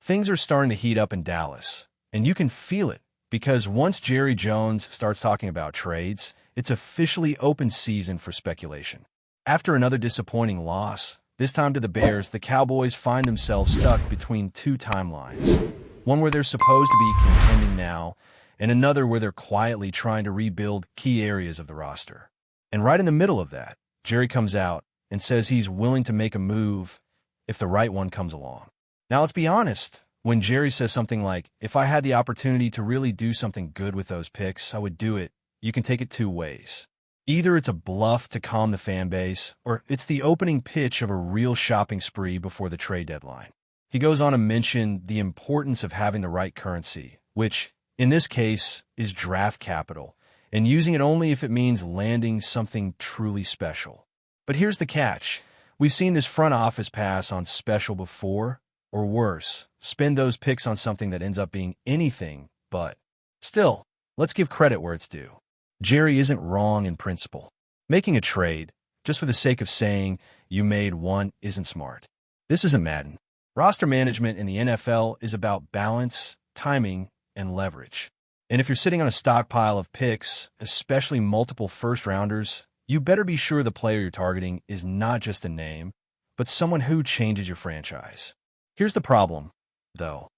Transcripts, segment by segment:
Things are starting to heat up in Dallas, and you can feel it because once Jerry Jones starts talking about trades, it's officially open season for speculation. After another disappointing loss, this time to the Bears, the Cowboys find themselves stuck between two timelines. One where they're supposed to be contending now, and another where they're quietly trying to rebuild key areas of the roster. And right in the middle of that, Jerry comes out and says he's willing to make a move if the right one comes along. Now, let's be honest. When Jerry says something like, if I had the opportunity to really do something good with those picks, I would do it, you can take it two ways. Either it's a bluff to calm the fan base, or it's the opening pitch of a real shopping spree before the trade deadline. He goes on to mention the importance of having the right currency, which, in this case, is draft capital, and using it only if it means landing something truly special. But here's the catch. We've seen this front office pass on special before, or worse, spend those picks on something that ends up being anything but. Still, let's give credit where it's due. Jerry isn't wrong in principle. Making a trade, just for the sake of saying you made one, isn't smart. This isn't Madden. Roster management in the NFL is about balance, timing, and leverage. And if you're sitting on a stockpile of picks, especially multiple first-rounders, you better be sure the player you're targeting is not just a name, but someone who changes your franchise. Here's the problem, though.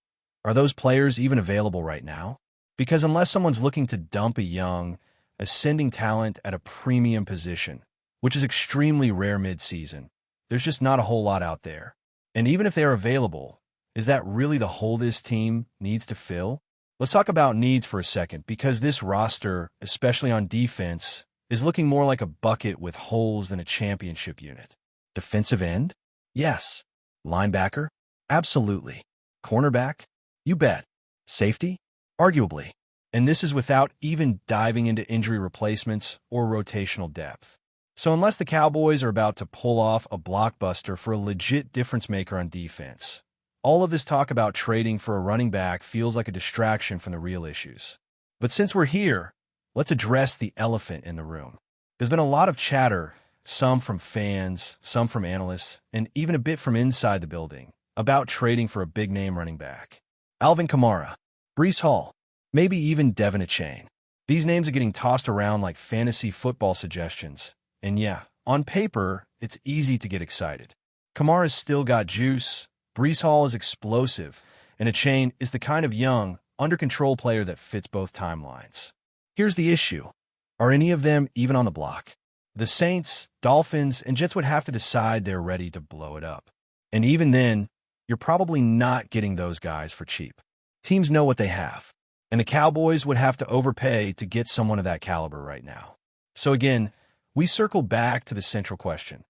Are those players even available right now? Because unless someone's looking to dump a young, ascending talent at a premium position, which is extremely rare mid-season, there's just not a whole lot out there. And even if they're available, is that really the hole this team needs to fill? Let's talk about needs for a second, because this roster, especially on defense, is looking more like a bucket with holes than a championship unit. Defensive end? Yes. Linebacker? Absolutely. Cornerback? You bet. Safety? Arguably. And this is without even diving into injury replacements or rotational depth. So unless the Cowboys are about to pull off a blockbuster for a legit difference maker on defense, all of this talk about trading for a running back feels like a distraction from the real issues. But since we're here, let's address the elephant in the room. There's been a lot of chatter, some from fans, some from analysts, and even a bit from inside the building, about trading for a big-name running back. Alvin Kamara, Breece Hall, maybe even Devin Achane. These names are getting tossed around like fantasy football suggestions. And yeah, on paper, it's easy to get excited. Kamara's still got juice, Breece Hall is explosive, and Achane is the kind of young, under-control player that fits both timelines. Here's the issue. Are any of them even on the block? The Saints, Dolphins, and Jets would have to decide they're ready to blow it up. And even then, you're probably not getting those guys for cheap. Teams know what they have. And the Cowboys would have to overpay to get someone of that caliber right now. So again, we circle back to the central question.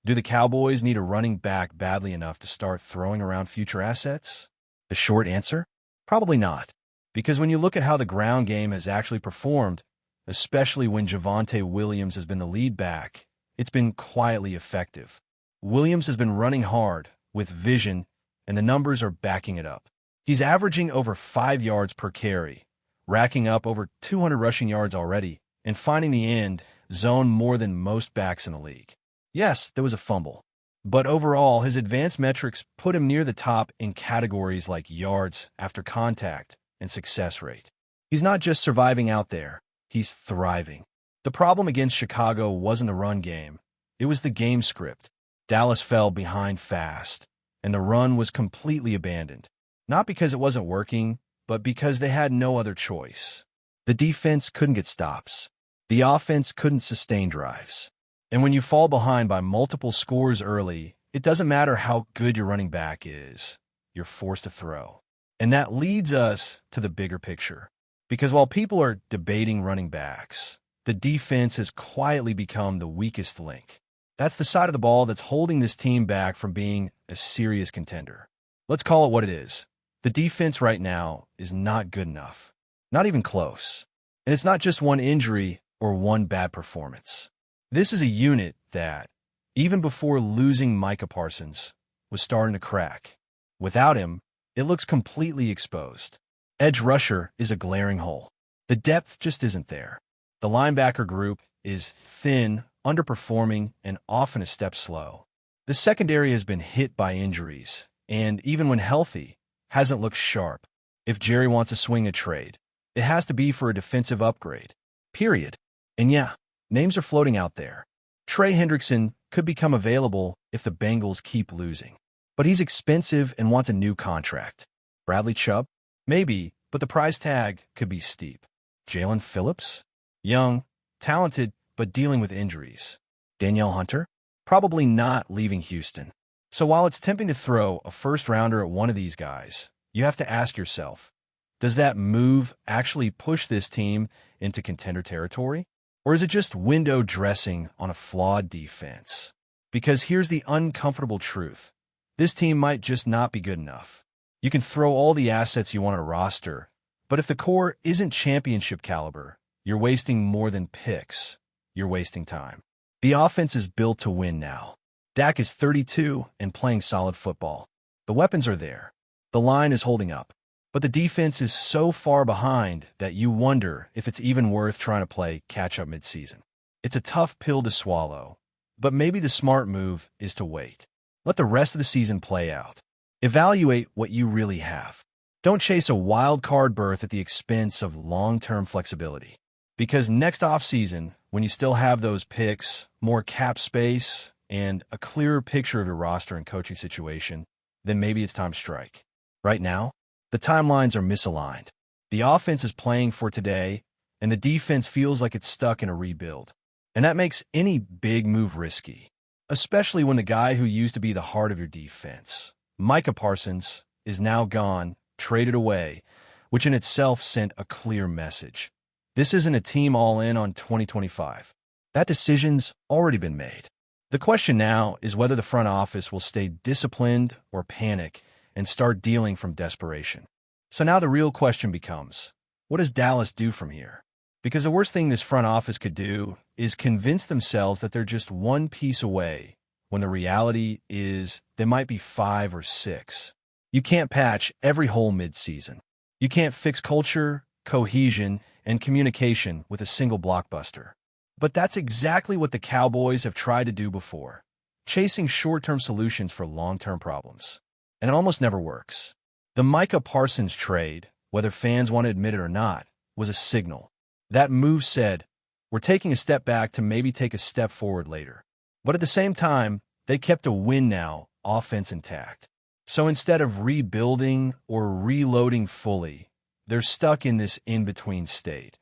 Do the Cowboys need a running back badly enough to start throwing around future assets? The short answer? Probably not. Because when you look at how the ground game has actually performed, especially when Javonte Williams has been the lead back, it's been quietly effective. Williams has been running hard, with vision, and the numbers are backing it up. He's averaging over 5 yards per carry, racking up over 200 rushing yards already, and finding the end zone more than most backs in the league. Yes, there was a fumble, but overall, his advanced metrics put him near the top in categories like yards after contact and success rate. He's not just surviving out there, he's thriving. The problem against Chicago wasn't the run game, it was the game script. Dallas fell behind fast, and the run was completely abandoned. Not because it wasn't working, but because they had no other choice. The defense couldn't get stops. The offense couldn't sustain drives. And when you fall behind by multiple scores early, it doesn't matter how good your running back is. You're forced to throw. And that leads us to the bigger picture. Because while people are debating running backs, the defense has quietly become the weakest link. That's the side of the ball that's holding this team back from being a serious contender. Let's call it what it is. The defense right now is not good enough. Not even close. And it's not just one injury or one bad performance. This is a unit that, even before losing Micah Parsons, was starting to crack. Without him, it looks completely exposed. Edge rusher is a glaring hole. The depth just isn't there. The linebacker group is thin, underperforming, and often a step slow. The secondary has been hit by injuries, and even when healthy, hasn't looked sharp. If Jerry wants to swing a trade, it has to be for a defensive upgrade. Period. And yeah, names are floating out there. Trey Hendrickson could become available if the Bengals keep losing. But he's expensive and wants a new contract. Bradley Chubb? Maybe, but the price tag could be steep. Jalen Phillips? Young, talented, but dealing with injuries. Danielle Hunter? Probably not leaving Houston. So while it's tempting to throw a first-rounder at one of these guys, you have to ask yourself, does that move actually push this team into contender territory? Or is it just window dressing on a flawed defense? Because here's the uncomfortable truth. This team might just not be good enough. You can throw all the assets you want on a roster, but if the core isn't championship caliber, you're wasting more than picks. You're wasting time. The offense is built to win now. Dak is 32 and playing solid football. The weapons are there. The line is holding up. But the defense is so far behind that you wonder if it's even worth trying to play catch-up midseason. It's a tough pill to swallow, but maybe the smart move is to wait. Let the rest of the season play out. Evaluate what you really have. Don't chase a wild card berth at the expense of long-term flexibility. Because next offseason, when you still have those picks, more cap space, and a clearer picture of your roster and coaching situation, then maybe it's time to strike. Right now, the timelines are misaligned. The offense is playing for today, and the defense feels like it's stuck in a rebuild. And that makes any big move risky, especially when the guy who used to be the heart of your defense, Micah Parsons, is now gone, traded away, which in itself sent a clear message. This isn't a team all in on 2025. That decision's already been made. The question now is whether the front office will stay disciplined or panic and start dealing from desperation. So now the real question becomes, what does Dallas do from here? Because the worst thing this front office could do is convince themselves that they're just one piece away, when the reality is they might be 5 or 6. You can't patch every hole mid-season. You can't fix culture, cohesion, and communication with a single blockbuster. But that's exactly what the Cowboys have tried to do before, chasing short-term solutions for long-term problems. And it almost never works. The Micah Parsons trade, whether fans want to admit it or not, was a signal. That move said, we're taking a step back to maybe take a step forward later. But at the same time, they kept a win-now offense intact. So instead of rebuilding or reloading fully, they're stuck in this in-between state,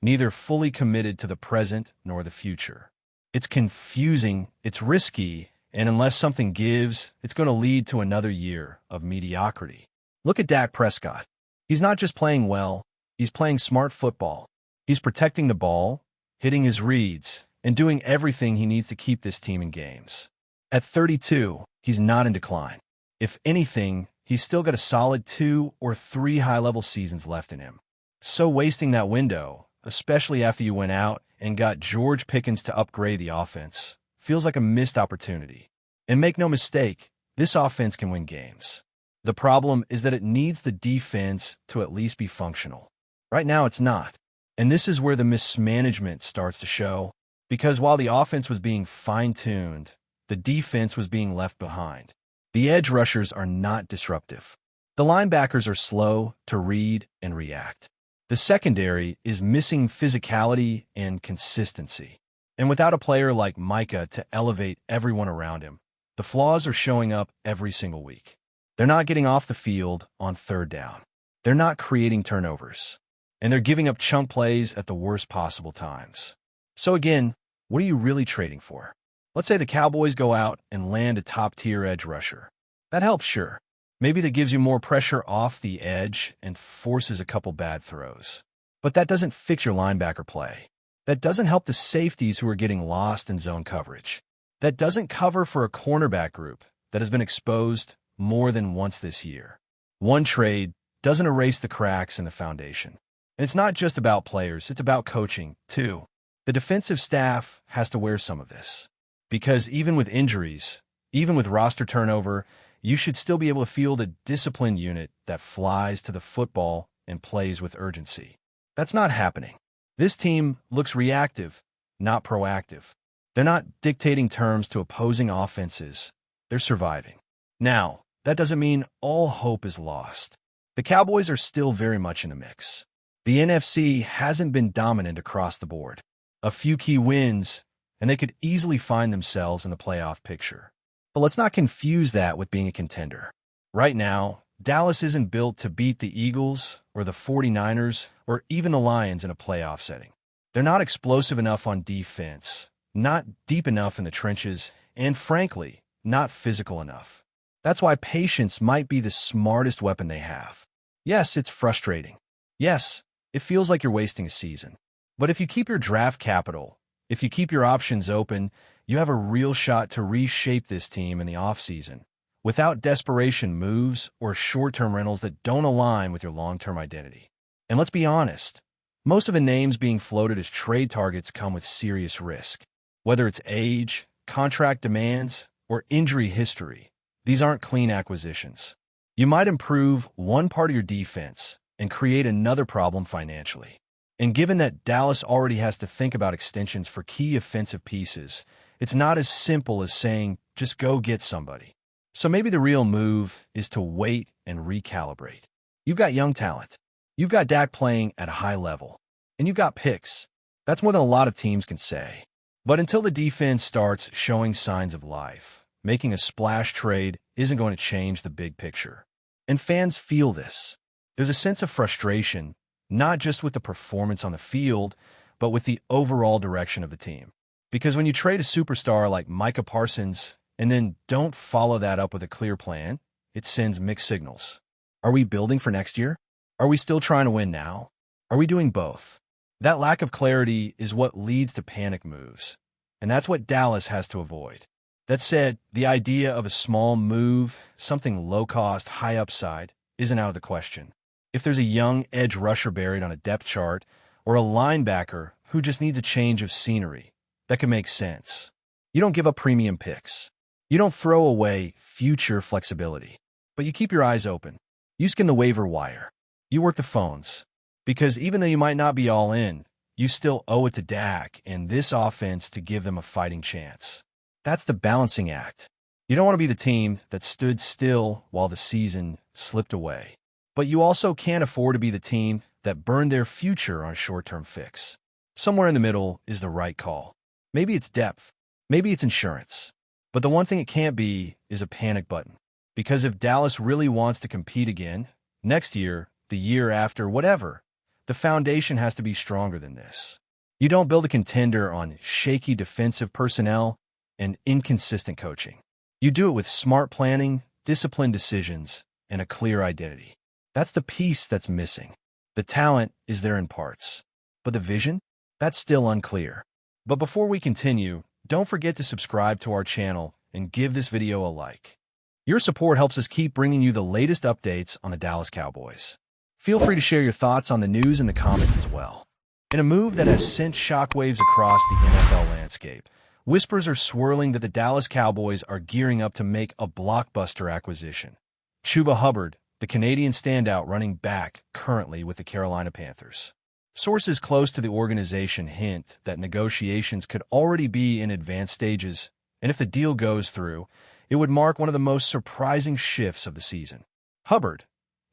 neither fully committed to the present nor the future. It's confusing, it's risky, and unless something gives, it's going to lead to another year of mediocrity. Look at Dak Prescott. He's not just playing well, he's playing smart football. He's protecting the ball, hitting his reads, and doing everything he needs to keep this team in games. At 32, he's not in decline. If anything, he's still got a solid 2 or 3 high-level seasons left in him. So wasting that window, especially after you went out and got George Pickens to upgrade the offense, feels like a missed opportunity. And make no mistake, this offense can win games. The problem is that it needs the defense to at least be functional. Right now, it's not. And this is where the mismanagement starts to show, because while the offense was being fine-tuned, the defense was being left behind. The edge rushers are not disruptive. The linebackers are slow to read and react. The secondary is missing physicality and consistency. And without a player like Micah to elevate everyone around him, the flaws are showing up every single week. They're not getting off the field on third down. They're not creating turnovers. And they're giving up chunk plays at the worst possible times. So again, what are you really trading for? Let's say the Cowboys go out and land a top-tier edge rusher. That helps, sure. Maybe that gives you more pressure off the edge and forces a couple bad throws. But that doesn't fix your linebacker play. That doesn't help the safeties who are getting lost in zone coverage. That doesn't cover for a cornerback group that has been exposed more than once this year. One trade doesn't erase the cracks in the foundation. And it's not just about players, it's about coaching, too. The defensive staff has to wear some of this. Because even with injuries, even with roster turnover, you should still be able to field a disciplined unit that flies to the football and plays with urgency. That's not happening. This team looks reactive, not proactive. They're not dictating terms to opposing offenses. They're surviving. Now, that doesn't mean all hope is lost. The Cowboys are still very much in the mix. The NFC hasn't been dominant across the board. A few key wins, and they could easily find themselves in the playoff picture. But let's not confuse that with being a contender. Right now, Dallas isn't built to beat the Eagles or the 49ers or even the Lions in a playoff setting. They're not explosive enough on defense, not deep enough in the trenches, and frankly, not physical enough. That's why patience might be the smartest weapon they have. Yes, it's frustrating. Yes, it feels like you're wasting a season. But if you keep your draft capital, if you keep your options open, you have a real shot to reshape this team in the offseason without desperation moves or short-term rentals that don't align with your long-term identity. And let's be honest, most of the names being floated as trade targets come with serious risk. Whether it's age, contract demands, or injury history, these aren't clean acquisitions. You might improve one part of your defense and create another problem financially. And given that Dallas already has to think about extensions for key offensive pieces, it's not as simple as saying, just go get somebody. So maybe the real move is to wait and recalibrate. You've got young talent. You've got Dak playing at a high level. And you've got picks. That's more than a lot of teams can say. But until the defense starts showing signs of life, making a splash trade isn't going to change the big picture. And fans feel this. There's a sense of frustration, not just with the performance on the field, but with the overall direction of the team. Because when you trade a superstar like Micah Parsons and then don't follow that up with a clear plan, it sends mixed signals. Are we building for next year? Are we still trying to win now? Are we doing both? That lack of clarity is what leads to panic moves, and that's what Dallas has to avoid. That said, the idea of a small move, something low-cost, high upside, isn't out of the question. If there's a young edge rusher buried on a depth chart, or a linebacker who just needs a change of scenery, that can make sense. You don't give up premium picks. You don't throw away future flexibility. But you keep your eyes open. You skim the waiver wire. You work the phones. Because even though you might not be all in, you still owe it to Dak and this offense to give them a fighting chance. That's the balancing act. You don't want to be the team that stood still while the season slipped away. But you also can't afford to be the team that burned their future on a short-term fix. Somewhere in the middle is the right call. Maybe it's depth. Maybe it's insurance. But the one thing it can't be is a panic button. Because if Dallas really wants to compete again, next year, the year after, whatever, the foundation has to be stronger than this. You don't build a contender on shaky defensive personnel and inconsistent coaching. You do it with smart planning, disciplined decisions, and a clear identity. That's the piece that's missing. The talent is there in parts. But the vision? That's still unclear. But before we continue, don't forget to subscribe to our channel and give this video a like. Your support helps us keep bringing you the latest updates on the Dallas Cowboys. Feel free to share your thoughts on the news in the comments as well. In a move that has sent shockwaves across the NFL landscape, whispers are swirling that the Dallas Cowboys are gearing up to make a blockbuster acquisition. Chuba Hubbard, the Canadian standout running back currently with the Carolina Panthers. Sources close to the organization hint that negotiations could already be in advanced stages, and if the deal goes through, it would mark one of the most surprising shifts of the season. Hubbard,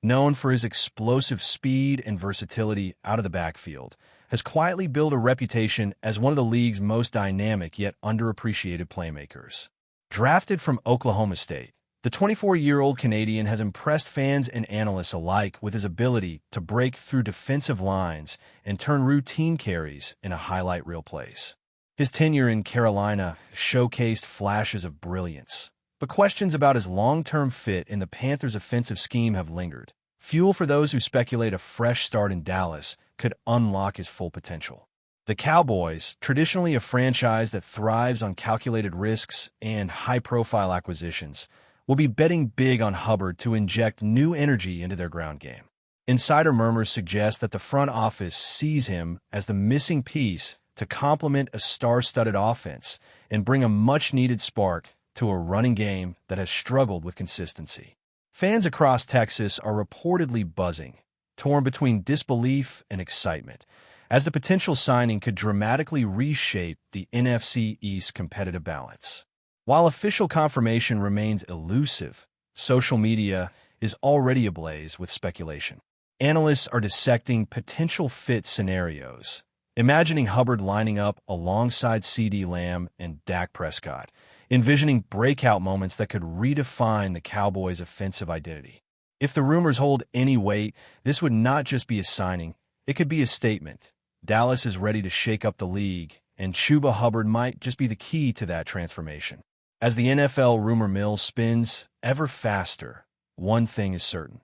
known for his explosive speed and versatility out of the backfield, has quietly built a reputation as one of the league's most dynamic yet underappreciated playmakers. Drafted from Oklahoma State, the 24-year-old Canadian has impressed fans and analysts alike with his ability to break through defensive lines and turn routine carries into highlight reel plays. His tenure in Carolina showcased flashes of brilliance, but questions about his long-term fit in the Panthers' offensive scheme have lingered. Fuel for those who speculate a fresh start in Dallas could unlock his full potential. The Cowboys, traditionally a franchise that thrives on calculated risks and high-profile acquisitions, will be betting big on Hubbard to inject new energy into their ground game. Insider murmurs suggest that the front office sees him as the missing piece to complement a star-studded offense and bring a much-needed spark to a running game that has struggled with consistency. Fans across Texas are reportedly buzzing, torn between disbelief and excitement, as the potential signing could dramatically reshape the NFC East competitive balance. While official confirmation remains elusive, Social media is already ablaze with speculation. Analysts are dissecting potential fit scenarios, imagining Hubbard lining up alongside CeeDee Lamb and Dak Prescott, envisioning breakout moments that could redefine the Cowboys' offensive identity. If the rumors hold any weight, this would not just be a signing, it could be a statement. Dallas is ready to shake up the league, and Chuba Hubbard might just be the key to that transformation. As the NFL rumor mill spins ever faster, one thing is certain.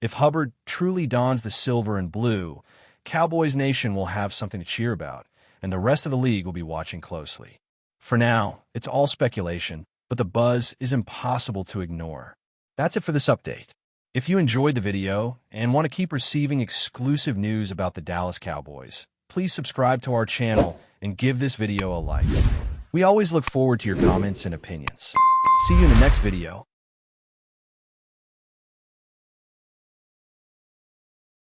If Hubbard truly dons the silver and blue, Cowboys Nation will have something to cheer about, and the rest of the league will be watching closely. For now, it's all speculation, but the buzz is impossible to ignore. That's it for this update. If you enjoyed the video and want to keep receiving exclusive news about the Dallas Cowboys, please subscribe to our channel and give this video a like. We always look forward to your comments and opinions. See you in the next video.